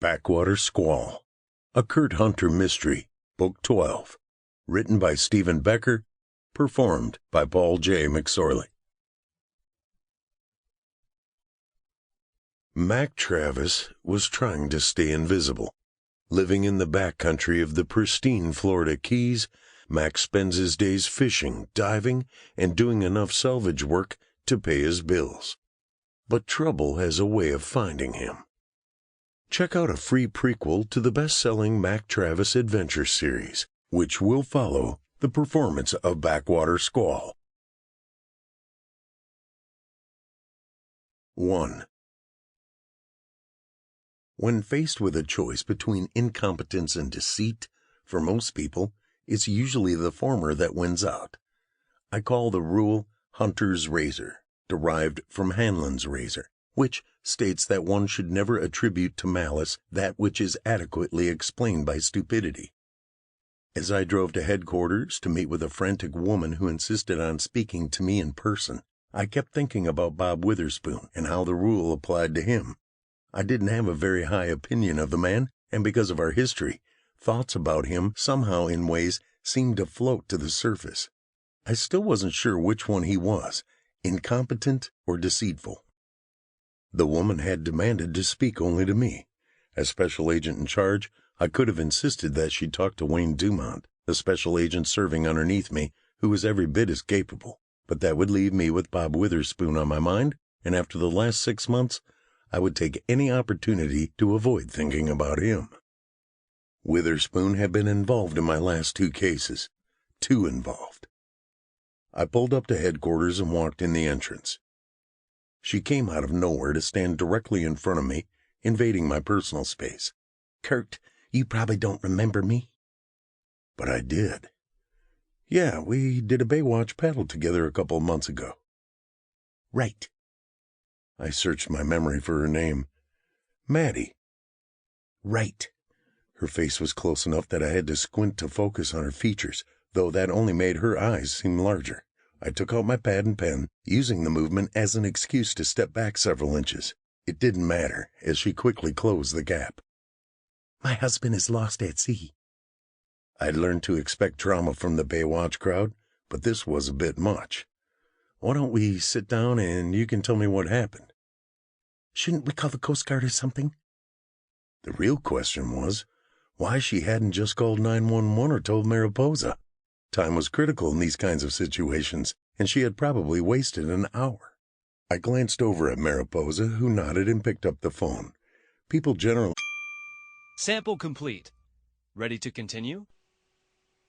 Backwater Squall, a Kurt Hunter mystery, Book 12, written by Stephen Becker, performed by Paul J. Mcsorley. Mac Travis was trying to stay invisible. Living in the backcountry of the pristine Florida Keys, Mac spends his days fishing, diving, and doing enough salvage work to pay his bills. But trouble has a way of finding him. Check out a free prequel to the best-selling Mac Travis adventure series, which will follow the performance of Backwater Squall. 1. When faced with a choice between incompetence and deceit, for most people, it's usually the former that wins out. I call the rule Hunter's razor, derived from Hanlon's razor, which states that one should never attribute to malice that which is adequately explained by stupidity. As I drove to headquarters to meet with a frantic woman who insisted on speaking to me in person, I kept thinking about Bob Witherspoon and how the rule applied to him. I didn't have a very high opinion of the man, and because of our history, thoughts about him somehow in ways seemed to float to the surface. I still wasn't sure which one he was, incompetent or deceitful. The woman had demanded to speak only to me. As special agent in charge, I could have insisted that she talk to Wayne Dumont, the special agent serving underneath me, who was every bit as capable. But that would leave me with Bob Witherspoon on my mind, and after the last 6 months, I would take any opportunity to avoid thinking about him. Witherspoon had been involved in my last 2 cases. Too involved. I pulled up to headquarters and walked in the entrance. She came out of nowhere to stand directly in front of me, invading my personal space. "Kurt, you probably don't remember me." But I did. Yeah, we did a Baywatch paddle together a couple of months ago. Right. I searched my memory for her name. Maddie. Right. Her face was close enough that I had to squint to focus on her features, though that only made her eyes seem larger. I took out my pad and pen, using the movement as an excuse to step back several inches. It didn't matter, as she quickly closed the gap. "My husband is lost at sea." I'd learned to expect drama from the Baywatch crowd, but this was a bit much. Why don't we sit down and you can tell me what happened? "Shouldn't we call the Coast Guard or something?" The real question was why she hadn't just called 911 or told Mariposa. Time was critical in these kinds of situations, and she had probably wasted an hour. I glanced over at Mariposa, who nodded and picked up the phone. People generally... Sample complete. Ready to continue?